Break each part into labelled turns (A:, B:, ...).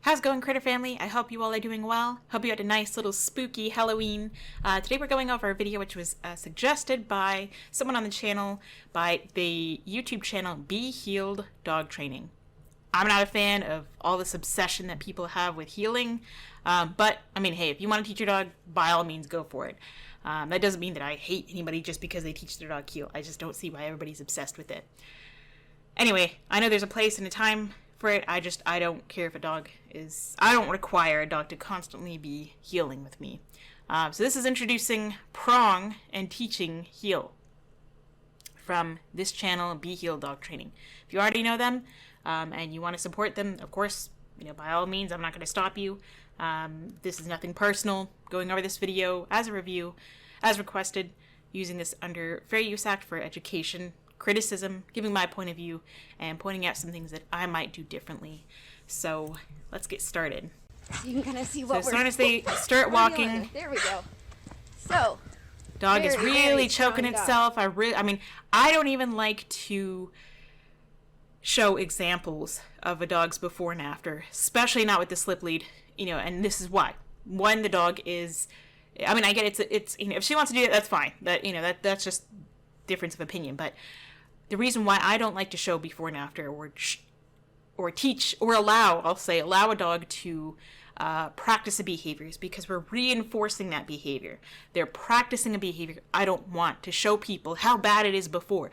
A: How's it going, Critter Family? I hope you all are doing well. Hope you had a nice little spooky Halloween. Today we're going over a video which was suggested by someone on the channel, by the YouTube channel Be Healed Dog Training. I'm not a fan of all this obsession that people have with healing, but I mean, hey, if you want to teach your dog, by all means go for it. That doesn't mean that I hate anybody just because they teach their dog heal. I just don't see why everybody's obsessed with it. Anyway, I know there's a place and a time for it. I don't care if a dog is, I don't require a dog to constantly be healing with me. So this is introducing Prong and teaching heal from this channel, Be Healed Dog Training. If you already know them and you want to support them, of course, by all means, I'm not going to stop you. This is nothing personal. Going over this video as a review, as requested, using this under Fair Use Act for education, criticism, giving my point of view, and pointing out some things that I might do differently. So let's get started.
B: So you can kind of see what
A: so as soon as they start walking,
B: there we go. So
A: dog is really choking itself. I mean, I don't even like to show examples of a dog's before and after, especially not with the slip lead. And this is why. One, the dog is, I mean, I get it's if she wants to do it, that's fine. That's just difference of opinion. But the reason why I don't like to show before and after, or teach, or allow a dog to practice a behavior, is because we're reinforcing that behavior. They're practicing a behavior. I don't want to show people how bad it is before.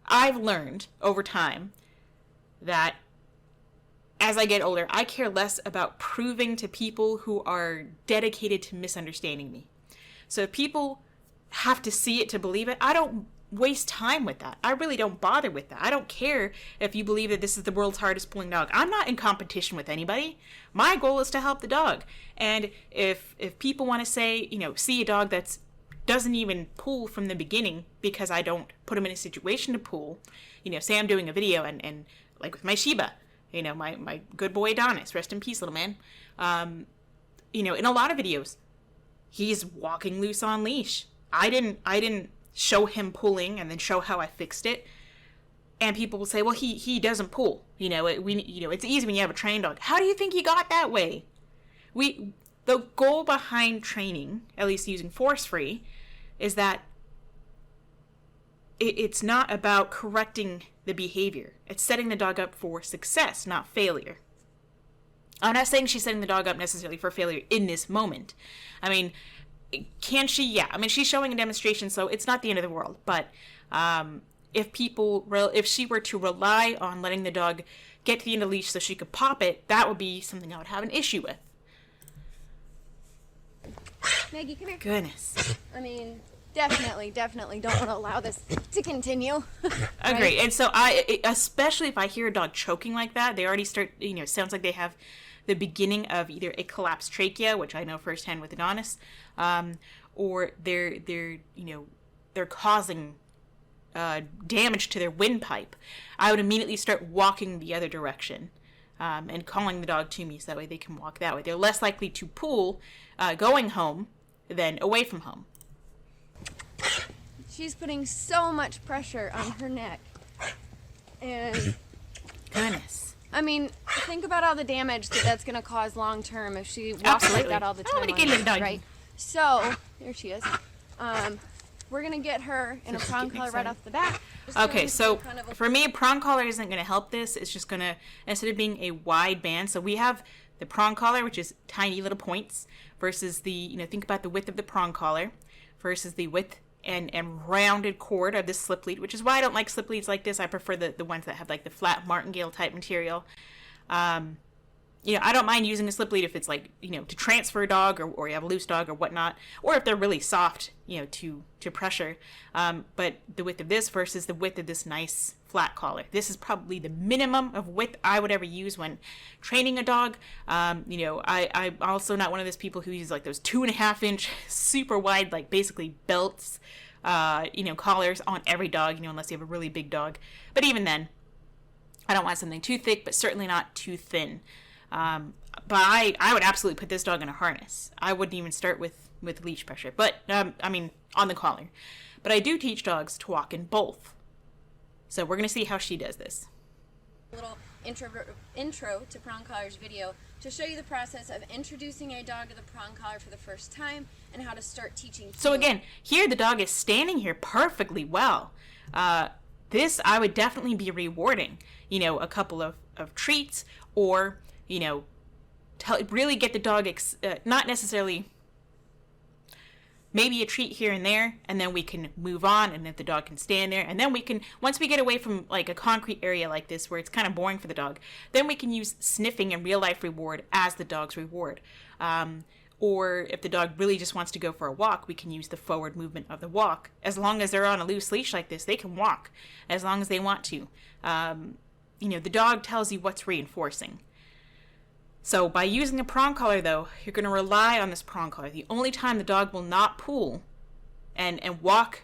A: I've learned over time that as I get older, I care less about proving to people who are dedicated to misunderstanding me. So if people have to see it to believe it, I don't waste time with that. I really don't bother with that. I don't care if you believe that this is the world's hardest pulling dog. I'm not in competition with anybody. My goal is to help the dog. And if people want to say, see a dog that doesn't even pull from the beginning because I don't put him in a situation to pull, say I'm doing a video and like with my Shiba, my good boy Adonis, rest in peace, little man. In a lot of videos, he's walking loose on leash. I didn't show him pulling and then show how I fixed it. And people will say, well, he doesn't pull. It's easy when you have a trained dog. How do you think he got that way? The goal behind training, at least using force-free, is that it's not about correcting the behavior. It's setting the dog up for success, not failure. I'm not saying she's setting the dog up necessarily for failure in this moment. I mean, can she? Yeah. I mean, she's showing a demonstration, so it's not the end of the world. But if she were to rely on letting the dog get to the end of the leash so she could pop it, that would be something I would have an issue with.
B: Maggie, come here.
A: Goodness.
B: I mean, definitely don't want to allow this to continue.
A: Agree. And so especially if I hear a dog choking like that, they already start, it sounds like they have the beginning of either a collapsed trachea, which I know firsthand with Adonis, or they're causing damage to their windpipe. I would immediately start walking the other direction and calling the dog to me so that way they can walk that way. They're less likely to pull going home than away from home.
B: She's putting so much pressure on her neck. And
A: goodness.
B: I mean, think about all the damage that's going to cause long term if she walks like that all the time. Right? So, there she is. We're going to get her in a prong collar right off the bat.
A: Okay, so for me, a prong collar isn't going to help this. It's just going to, instead of being a wide band, so we have the prong collar, which is tiny little points, versus the, think about the width of the prong collar, versus the width and rounded cord of the slip lead, which is why I don't like slip leads like this. I prefer the ones that have like the flat martingale type material. I don't mind using a slip lead if it's like, to transfer a dog or you have a loose dog or whatnot, or if they're really soft, to pressure. But the width of this versus the width of this nice flat collar. This is probably the minimum of width I would ever use when training a dog. I'm also not one of those people who use like those 2.5-inch super wide, like basically belts, collars on every dog, unless you have a really big dog. But even then, I don't want something too thick, but certainly not too thin. But I would absolutely put this dog in a harness. I wouldn't even start with leash pressure, but on the collar. But I do teach dogs to walk in both. So we're going to see how she does this.
B: Little intro to Prong Collar's video to show you the process of introducing a dog to the Prong Collar for the first time and how to start teaching.
A: So again, here the dog is standing here perfectly well. This I would definitely be rewarding, a couple of treats, or, really get the dog, not necessarily, maybe a treat here and there, and then we can move on, and if the dog can stand there, and then we can, once we get away from like a concrete area like this where it's kind of boring for the dog, then we can use sniffing and real life reward as the dog's reward. Or if the dog really just wants to go for a walk, we can use the forward movement of the walk. As long as they're on a loose leash like this, they can walk as long as they want to. The dog tells you what's reinforcing. So by using a prong collar, though, you're going to rely on this prong collar. The only time the dog will not pull and walk,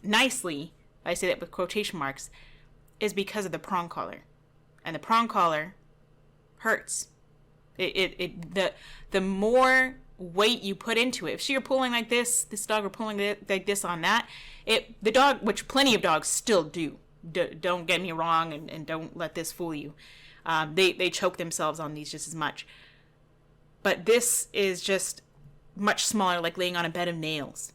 A: nicely, I say that with quotation marks, is because of the prong collar. And the prong collar hurts. The more weight you put into it, if you're pulling like this dog are pulling like this on that, the dog, which plenty of dogs still do, don't get me wrong, and don't let this fool you. They choke themselves on these just as much. But this is just much smaller, like laying on a bed of nails.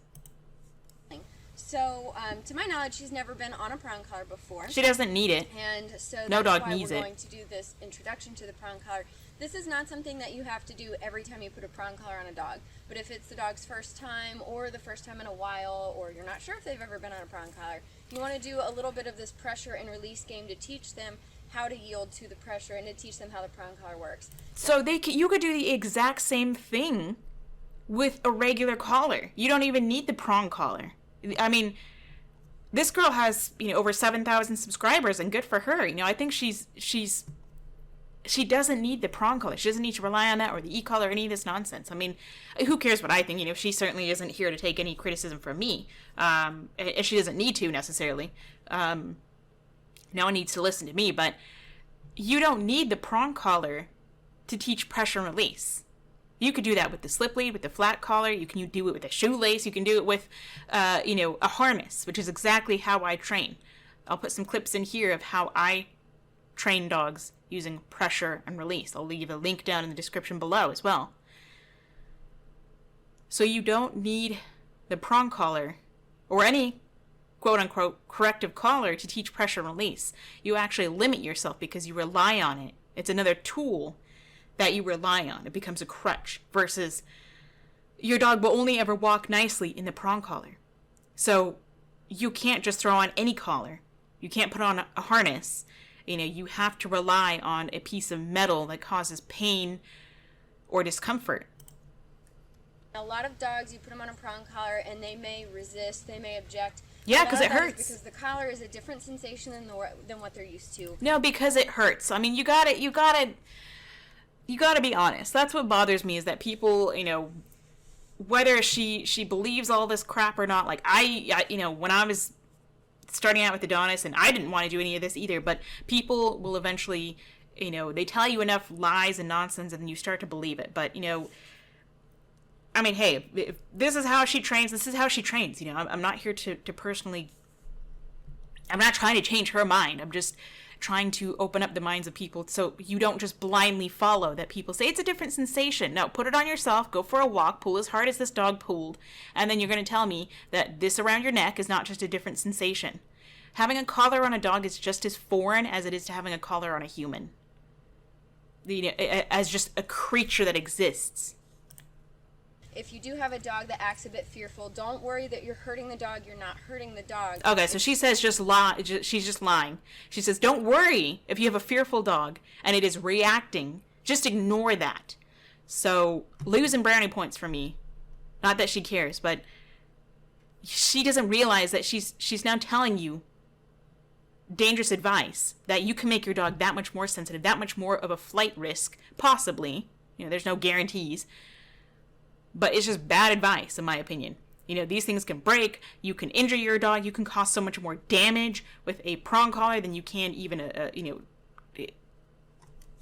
B: So, to my knowledge, she's never been on a prong collar before.
A: She doesn't need it.
B: And so
A: no
B: that's
A: dog
B: why
A: needs
B: we're
A: it.
B: going to do this introduction to the prong collar. This is not something that you have to do every time you put a prong collar on a dog. But if it's the dog's first time, or the first time in a while, or you're not sure if they've ever been on a prong collar, you want to do a little bit of this pressure and release game to teach them how to yield to the pressure and to teach them how the prong collar works.
A: So you could do the exact same thing with a regular collar. You don't even need the prong collar. I mean, this girl has, over 7,000 subscribers, and good for her. I think she doesn't need the prong collar. She doesn't need to rely on that, or the e-collar, or any of this nonsense. I mean, who cares what I think? She certainly isn't here to take any criticism from me. And she doesn't need to necessarily. No one needs to listen to me, but you don't need the prong collar to teach pressure and release. You could do that with the slip lead, with the flat collar. You can do it with a shoelace. You can do it with, a harness, which is exactly how I train. I'll put some clips in here of how I train dogs using pressure and release. I'll leave a link down in the description below as well. So you don't need the prong collar or any quote-unquote corrective collar to teach pressure and release. You actually limit yourself because you rely on it. It's another tool that you rely on. It becomes a crutch, versus your dog will only ever walk nicely in the prong collar. So you can't just throw on any collar. You can't put on a harness. You have to rely on a piece of metal that causes pain or discomfort.
B: A lot of dogs, you put them on a prong collar and they may resist, they may object.
A: Yeah, because it hurts.
B: Because the collar is a different sensation than what they're used to.
A: No, because it hurts. I mean, you gotta be honest. That's what bothers me, is that people, whether she believes all this crap or not. Like I when I was starting out with Adonis, and I didn't want to do any of this either, but people will eventually, they tell you enough lies and nonsense, and then you start to believe it. But I mean, hey, if this is how she trains, this is how she trains. I'm not here to personally, I'm not trying to change her mind. I'm just trying to open up the minds of people so you don't just blindly follow that people say it's a different sensation. No, put it on yourself, go for a walk, pull as hard as this dog pulled, and then you're going to tell me that this around your neck is not just a different sensation. Having a collar on a dog is just as foreign as it is to having a collar on a human. As just a creature that exists.
B: If you do have a dog that acts a bit fearful, don't worry that you're hurting the dog. You're not hurting the dog.
A: Okay, so she says she's just lying. She says, don't worry if you have a fearful dog and it is reacting. Just ignore that. So, losing brownie points for me. Not that she cares, but she doesn't realize that she's now telling you dangerous advice, that you can make your dog that much more sensitive, that much more of a flight risk, possibly. There's no guarantees. But it's just bad advice, in my opinion. These things can break. You can injure your dog. You can cause so much more damage with a prong collar than you can even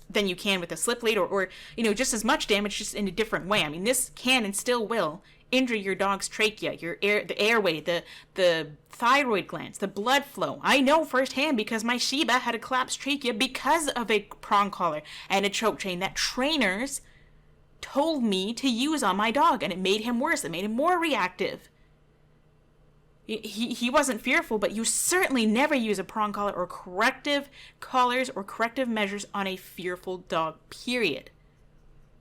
A: with a slip lead, or just as much damage, just in a different way. I mean, this can and still will injure your dog's trachea, the airway, the thyroid glands, the blood flow. I know firsthand because my Shiba had a collapsed trachea because of a prong collar and a choke chain that trainers told me to use on my dog, and it made him worse. It made him more reactive. He wasn't fearful, but you certainly never use a prong collar or corrective collars or corrective measures on a fearful dog, period.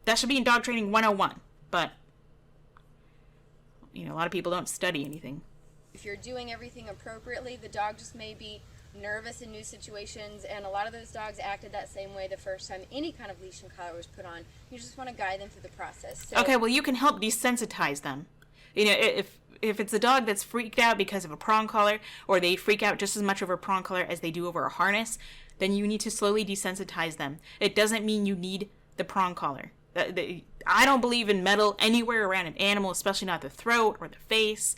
A: That should be in dog training 101, but a lot of people don't study anything.
B: If you're doing everything appropriately, the dog just may be nervous in new situations, and a lot of those dogs acted that same way the first time any kind of leash and collar was put on. You just want to guide them through the process. So,
A: okay, well, you can help desensitize them. If it's a dog that's freaked out because of a prong collar, or they freak out just as much over a prong collar as they do over a harness, then you need to slowly desensitize them. It doesn't mean you need the prong collar. I don't believe in metal anywhere around an animal, especially not the throat or the face.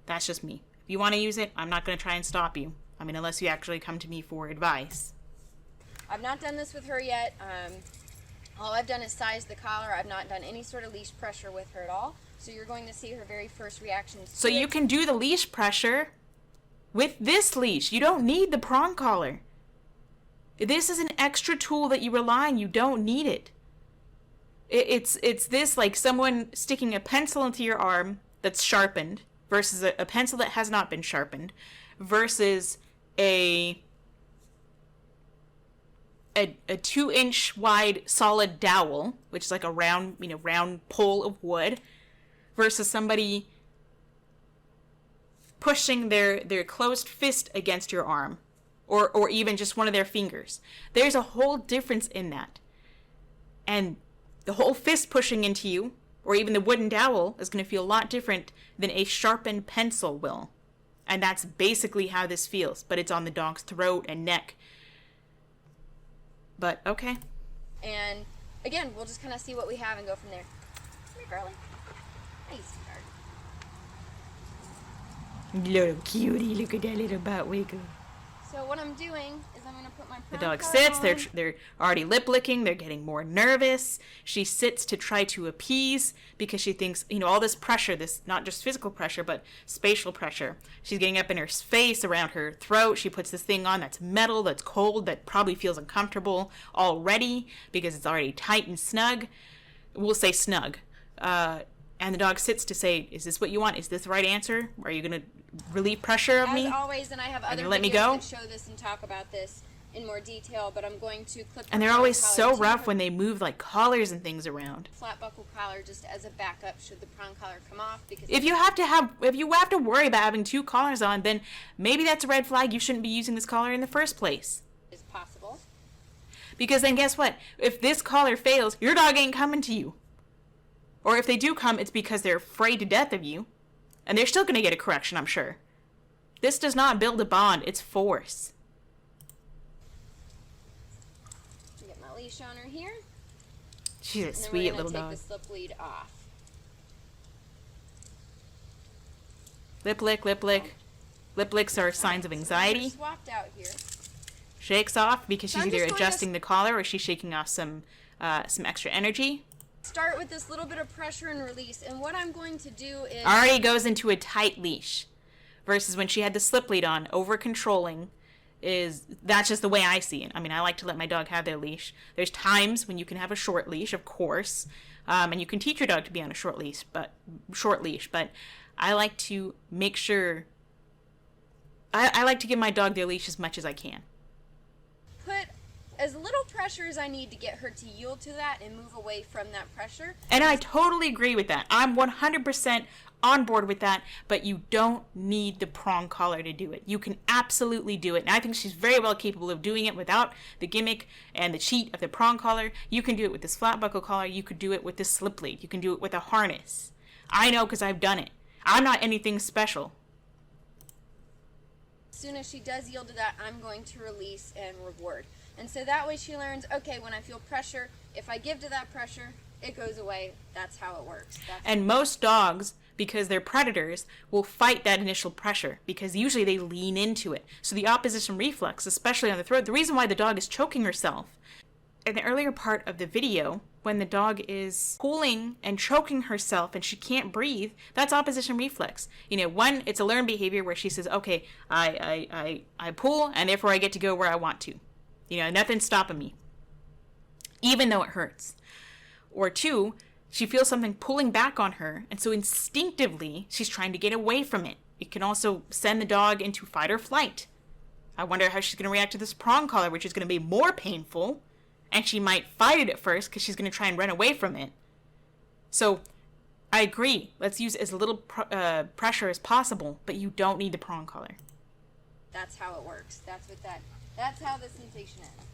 A: That's just me. If you want to use it, I'm not going to try and stop you. Unless you actually come to me for advice.
B: I've not done this with her yet. All I've done is size the collar. I've not done any sort of leash pressure with her at all. So you're going to see her very first reactions.
A: So you can do the leash pressure with this leash. You don't need the prong collar. This is an extra tool that you rely on. You don't need it. It's this, like someone sticking a pencil into your arm that's sharpened versus a pencil that has not been sharpened versus a 2-inch wide solid dowel, which is like a round pole of wood, versus somebody pushing their closed fist against your arm, or even just one of their fingers. There's a whole difference in that. And the whole fist pushing into you, or even the wooden dowel, is going to feel a lot different than a sharpened pencil will. And that's basically how this feels, but it's on the dog's throat and neck. But, okay.
B: And, again, we'll just kind of see what we have and go from there. Come here, girlie. Hey, sweetheart.
A: Little cutie, look at that little butt wiggle.
B: So what I'm doing is I'm going to put my
A: The dog sits, they're already lip licking, they're getting more nervous. She sits to try to appease because she thinks, all this pressure, this not just physical pressure, but spatial pressure. She's getting up in her face, around her throat. She puts this thing on that's metal, that's cold, that probably feels uncomfortable already because it's already tight and snug. We'll say snug. And the dog sits to say, is this what you want? Is this the right answer? Are you going to relieve pressure of me?
B: As always, and I have other videos that show this and talk about this in more detail, but I'm going to clip the
A: And they're always so rough when they move like collars and things around.
B: Flat buckle collar just as a backup should the prong collar come off. Because
A: if you have to worry about having 2 collars on, then maybe that's a red flag. You shouldn't be using this collar in the first place.
B: Is possible.
A: Because then guess what? If this collar fails, your dog ain't coming to you. Or if they do come, it's because they're afraid to death of you. And they're still going to get a correction, I'm sure. This does not build a bond. It's force.
B: Get my leash on her here.
A: She's a sweet little dog.
B: Take the slip lead off.
A: Lip lick, lip lick. Lip licks are signs of anxiety.
B: Swapped out here.
A: Shakes off because she's either adjusting the collar or she's shaking off some extra energy.
B: Start with this little bit of pressure and release, and what I'm going to do is
A: already goes into a tight leash versus when she had the slip lead on. Over controlling that's just the way I see it. I like to let my dog have their leash. There's times when you can have a short leash, of course, and you can teach your dog to be on a short leash, but I like to make sure I like to give my dog their leash as much as I can.
B: Put as little pressure as I need to get her to yield to that and move away from that pressure.
A: And I totally agree with that. I'm 100% on board with that, but you don't need the prong collar to do it. You can absolutely do it. And I think she's very well capable of doing it without the gimmick and the cheat of the prong collar. You can do it with this flat buckle collar. You could do it with this slip lead. You can do it with a harness. I know because I've done it. I'm not anything special.
B: As soon as she does yield to that, I'm going to release and reward. And so that way she learns, okay, when I feel pressure, if I give to that pressure, it goes away. That's how it works.
A: And most dogs, because they're predators, will fight that initial pressure because usually they lean into it. So the opposition reflex, especially on the throat, the reason why the dog is choking herself. In the earlier part of the video, when the dog is pulling and choking herself and she can't breathe, that's opposition reflex. One, it's a learned behavior where she says, okay, I pull and therefore I get to go where I want to. Nothing's stopping me, even though it hurts. Or two, she feels something pulling back on her, and so instinctively she's trying to get away from it. It can also send the dog into fight or flight. I wonder how she's going to react to this prong collar, which is going to be more painful. And she might fight it at first because she's going to try and run away from it. So, I agree. Let's use as little pressure as possible, but you don't need the prong collar.
B: That's how it works. That's how the sensation is.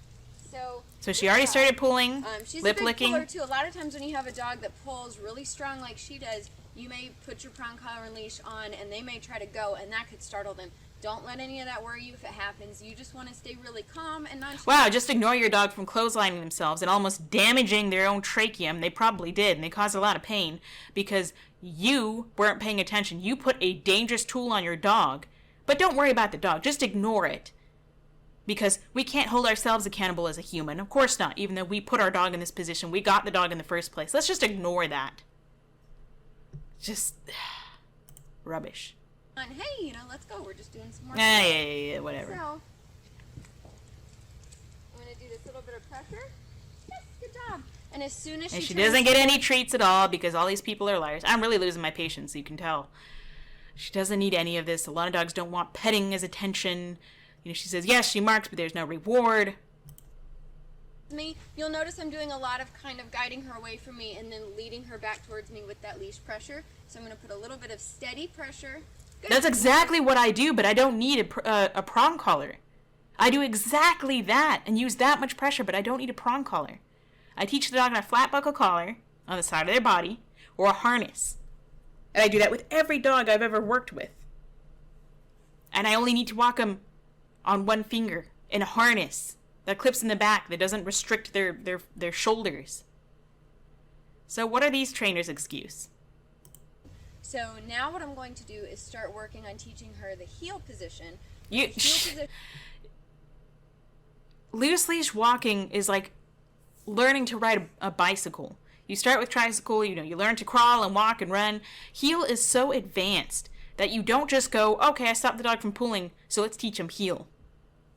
A: So she already started pulling,
B: she's
A: lip
B: a good
A: licking.
B: puller too. A lot of times when you have a dog that pulls really strong like she does, you may put your prong collar and leash on and they may try to go, and that could startle them. Don't let any of that worry you if it happens. You just want to stay really calm and nonchalant.
A: Wow, just ignore your dog from clotheslining themselves and almost damaging their own tracheum. They probably did, and they caused a lot of pain because you weren't paying attention. You put a dangerous tool on your dog, but don't worry about the dog. Just ignore it. Because we can't hold ourselves accountable as a human. Of course not, even though we put our dog in this position. We got the dog in the first place. Let's just ignore that. Just rubbish.
B: Hey, let's go. We're just doing some more.
A: Yeah, whatever.
B: So, I'm going to do this little bit of pressure. Yes, good job. And as soon as
A: she doesn't get any treats at all because all these people are liars. I'm really losing my patience, you can tell. She doesn't need any of this. A lot of dogs don't want petting as attention. She says, yes, she marks, but there's no reward.
B: You'll notice I'm doing a lot of kind of guiding her away from me and then leading her back towards me with that leash pressure. So I'm going to put a little bit of steady pressure. Good.
A: That's exactly what I do, but I don't need a prong collar. I do exactly that and use that much pressure, but I don't need a prong collar. I teach the dog on a flat buckle collar on the side of their body or a harness. And I do that with every dog I've ever worked with. And I only need to walk them on one finger in a harness that clips in the back that doesn't restrict their shoulders. So what are these trainers' excuse?
B: So now what I'm going to do is start working on teaching her the heel position.
A: Loose leash walking is like learning to ride a bicycle. You start with tricycle, you learn to crawl and walk and run. Heel is so advanced that you don't just go, okay, I stopped the dog from pulling, so let's teach him heel.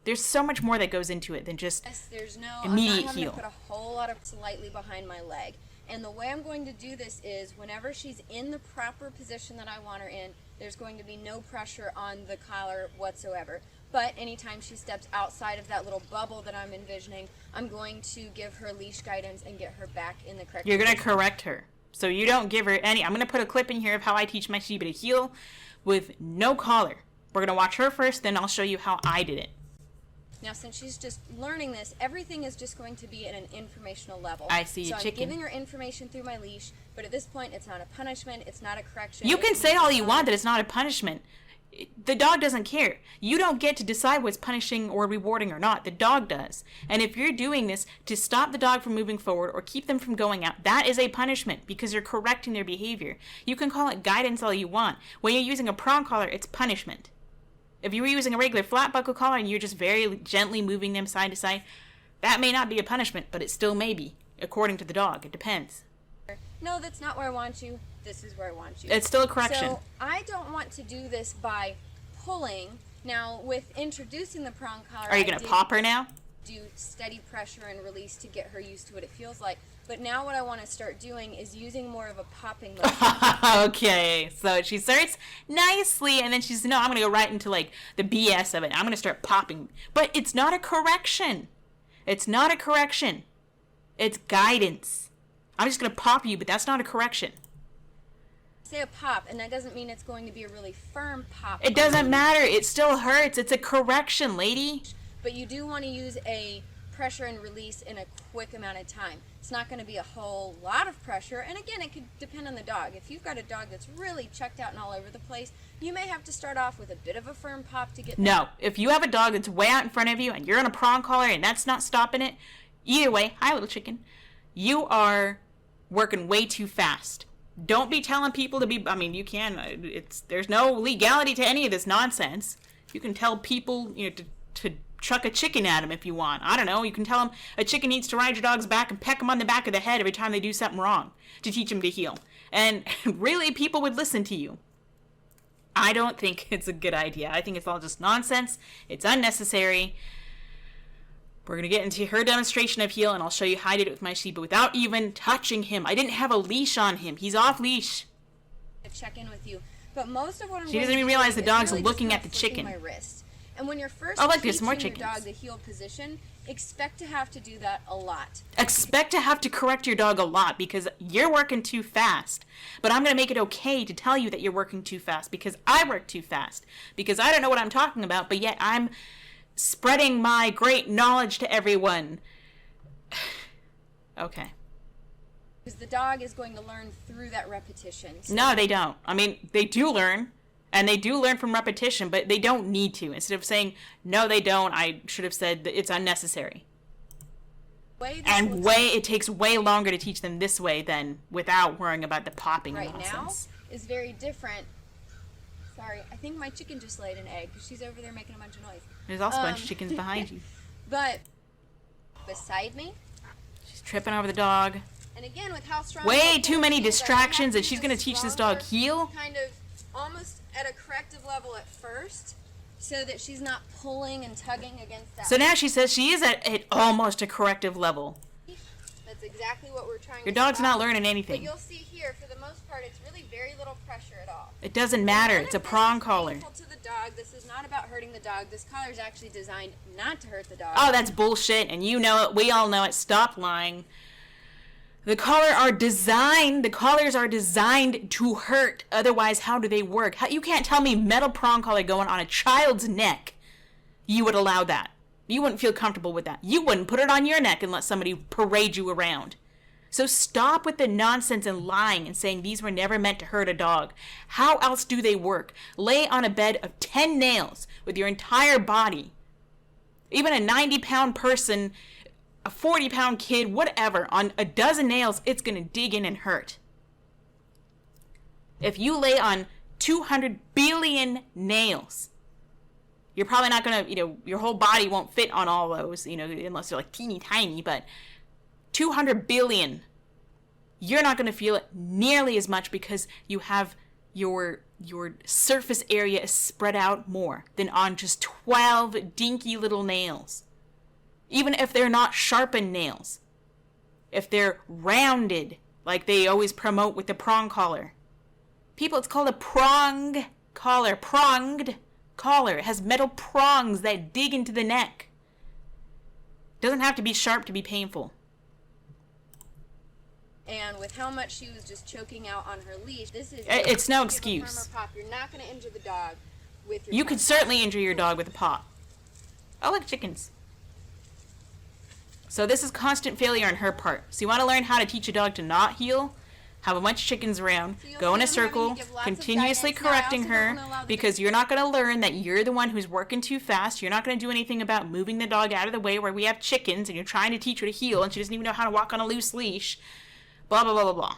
A: There's so much more that goes into it than just immediate heel.
B: I'm going to put a whole lot of slightly behind my leg. And the way I'm going to do this is whenever she's in the proper position that I want her in, there's going to be no pressure on the collar whatsoever. But anytime she steps outside of that little bubble that I'm envisioning, I'm going to give her leash guidance and get her back in the correct
A: You're going to
B: position.
A: correct her. So you don't give her any. I'm going to put a clip in here of how I teach my Shiba to heel with no collar. We're going to watch her first, then I'll show you how I did it.
B: Now, since she's just learning this, everything is just going to be at an informational level.
A: I see you,
B: so
A: chicken.
B: I'm giving her information through my leash, but at this point, it's not a punishment, it's not a correction.
A: You can say all you want that it's not a punishment. The dog doesn't care. You don't get to decide what's punishing or rewarding or not. The dog does. And if you're doing this to stop the dog from moving forward or keep them from going out, that is a punishment because you're correcting their behavior. You can call it guidance all you want. When you're using a prong collar, it's punishment. If you were using a regular flat buckle collar and you're just very gently moving them side to side, that may not be a punishment, but it still may be, according to the dog. It depends.
B: No, that's not where I want you. This is where I want you.
A: It's still a correction.
B: So I don't want to do this by pulling. Now, with introducing the prong collar,
A: Are you going to pop her now?
B: Do steady pressure and release to get her used to what it feels like. But now what I want to start doing is using more of a popping motion.
A: Okay, so she starts nicely, and then she's, no, I'm going to go right into, like, the BS of it. I'm going to start popping. But it's not a correction. It's not a correction. It's guidance. I'm just going to pop you, but that's not a correction.
B: Say a pop, and that doesn't mean it's going to be a really firm pop.
A: It doesn't matter. It still hurts. It's a correction, lady.
B: But you do want to use a pressure and release in a quick amount of time. It's not going to be a whole lot of pressure, and again, it could depend on the dog. If you've got a dog that's really checked out and all over the place, you may have to start off with a bit of a firm pop to get there.
A: No, if you have a dog that's way out in front of you and you're on a prong collar and that's not stopping it, either way, hi little chicken, you are working way too fast. Don't be telling people to be, I mean, you can, there's no legality to any of this nonsense. You can tell people, to chuck a chicken at him if you want. I don't know. You can tell him a chicken needs to ride your dog's back and peck him on the back of the head every time they do something wrong to teach him to heel. And really, people would listen to you. I don't think it's a good idea. I think it's all just nonsense. It's unnecessary. We're going to get into her demonstration of heel, and I'll show you how I did it with my Shiba without even touching him. I didn't have a leash on him. He's off leash.
B: Check in with you. But most of what
A: she doesn't even realize the dog's really looking at the chicken.
B: My wrist. And when you're first
A: there's more chickens.
B: Your dog the heel position, expect to have to do that a lot.
A: Expect to have to correct your dog a lot because you're working too fast. But I'm going to make it okay to tell you that you're working too fast because I work too fast. Because I don't know what I'm talking about, but yet I'm spreading my great knowledge to everyone. Okay.
B: Because the dog is going to learn through that repetition. So
A: no, they don't. I mean, they do learn. And they do learn from repetition, but they don't need to. Instead of saying, no, they don't, I should have said that it's unnecessary. It takes way longer to teach them this way than without worrying about the popping
B: right
A: nonsense.
B: Now is very different. Sorry, I think my chicken just laid an egg because she's over there making a bunch of noise.
A: There's also a bunch of chickens behind you.
B: But beside me,
A: she's tripping over the dog.
B: And again, with how strong
A: way too many distractions, and she's going to teach this dog heel.
B: Kind of almost at a corrective level at first, so that she's not pulling and tugging against that.
A: So now she says she is at almost a corrective level.
B: That's exactly what we're trying to
A: Your dog's not learning anything.
B: But you'll see here, for the most part, it's really very little pressure at all.
A: It doesn't matter. It's a prong collar.
B: To the dog. This is not about hurting the dog. This collar is actually designed not to hurt the dog.
A: Oh, that's bullshit, and you know it. We all know it. Stop lying. The collars are designed to hurt. Otherwise, how do they work? You can't tell me metal prong collar going on a child's neck. You would allow that. You wouldn't feel comfortable with that. You wouldn't put it on your neck and let somebody parade you around. So stop with the nonsense and lying and saying these were never meant to hurt a dog. How else do they work? Lay on a bed of 10 nails with your entire body. Even a 90-pound person, a 40-pound kid, whatever, on a dozen nails, it's going to dig in and hurt. If you lay on 200 billion nails, you're probably not going to, your whole body won't fit on all those, unless they're like teeny tiny, but 200 billion, you're not going to feel it nearly as much because you have your surface area is spread out more than on just 12 dinky little nails. Even if they're not sharpened nails. If they're rounded, like they always promote with the prong collar. People, it's called a prong collar. Pronged collar. It has metal prongs that dig into the neck. It doesn't have to be sharp to be painful.
B: And with how much she was just choking out on her leash,
A: it's no excuse.
B: Pop. You're not going to injure the dog with your
A: You could certainly injure your dog with a pop. I like chickens. So this is constant failure on her part. So you want to learn how to teach a dog to not heel? Have a bunch of chickens around, go in a circle, continuously correcting her, because you're not going to learn that you're the one who's working too fast. You're not going to do anything about moving the dog out of the way where we have chickens, and you're trying to teach her to heel, and she doesn't even know how to walk on a loose leash. Blah, blah, blah, blah, blah.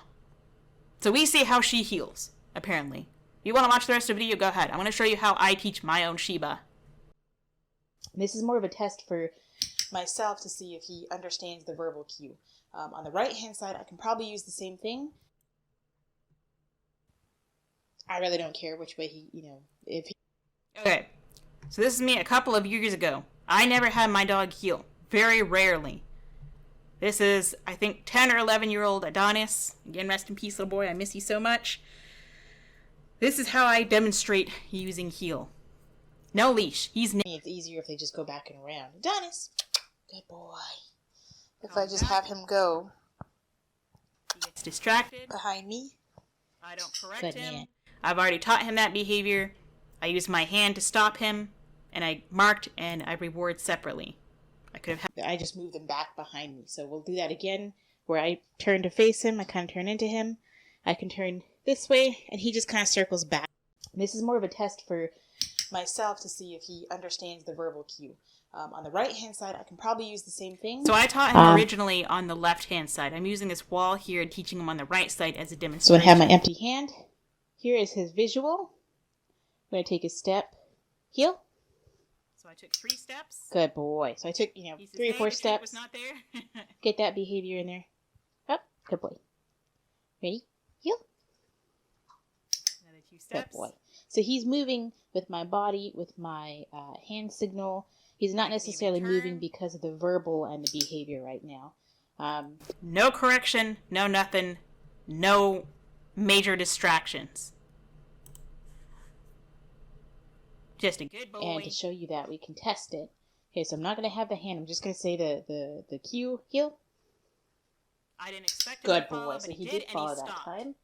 A: So we see how she heals, apparently. You want to watch the rest of the video? Go ahead. I'm going to show you how I teach my own Shiba. This is more of a test for myself to see if he understands the verbal cue. On the right-hand side, I can probably use the same thing. I really don't care which way if he... Okay, so this is me a couple of years ago. I never had my dog heel. Very rarely. This is, I think, 10 or 11-year-old Adonis. Again, rest in peace, little boy. I miss you so much. This is how I demonstrate using heel. No leash. It's easier if they just go back and around. Adonis! Good boy. If I just have him go. He gets distracted. Behind me. I don't correct him. Man. I've already taught him that behavior. I use my hand to stop him. And I marked and I reward separately. I just moved them back behind me. So we'll do that again. Where I turn to face him. I kind of turn into him. I can turn this way. And he just kind of circles back. This is more of a test for myself to see if he understands the verbal cue. On the right-hand side, I can probably use the same thing. So I taught him originally on the left-hand side. I'm using this wall here and teaching him on the right side as a demonstration. So I have my empty hand. Here is his visual. I'm going to take a step. Heel. So I took 3 steps.
C: Good boy. So I took, 3 or 4 steps.
A: Was not there.
C: Get that behavior in there. Up. Good boy. Ready? Heel.
A: Another 2 steps.
C: Good boy. So he's moving with my body, with my hand signal. He's not necessarily moving because of the verbal and the behavior right now.
A: No correction, no nothing, no major distractions. Just a good boy.
C: And to show you that, we can test it. Okay, so I'm not going to have the hand. I'm just going to say the cue, heel.
A: I didn't expect it
C: good
A: to follow,
C: boy.
A: but
C: So he
A: did,
C: did follow that time.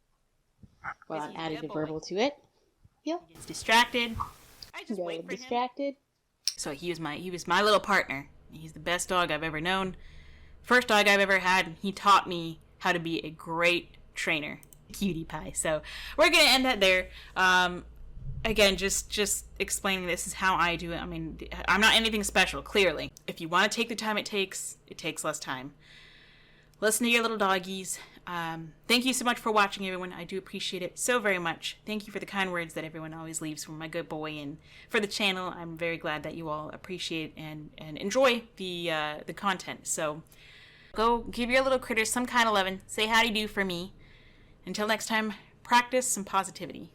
C: Well, I'm adding the verbal to it. Heel.
A: He gets distracted. I just wait for
C: distracted.
A: him. So he was my little partner. He's the best dog I've ever known. First dog I've ever had. He taught me how to be a great trainer. Cutie pie. So we're going to end that there. Again, just explaining this is how I do it. I mean, I'm not anything special, clearly. If you want to take the time it takes less time. Listen to your little doggies. Thank you so much for watching, everyone. I do appreciate it so very much. Thank you for the kind words that everyone always leaves for my good boy and for the channel. I'm very glad that you all appreciate and enjoy the content. So go give your little critters some kind of loving. Say howdy do for me. Until next time, practice some positivity.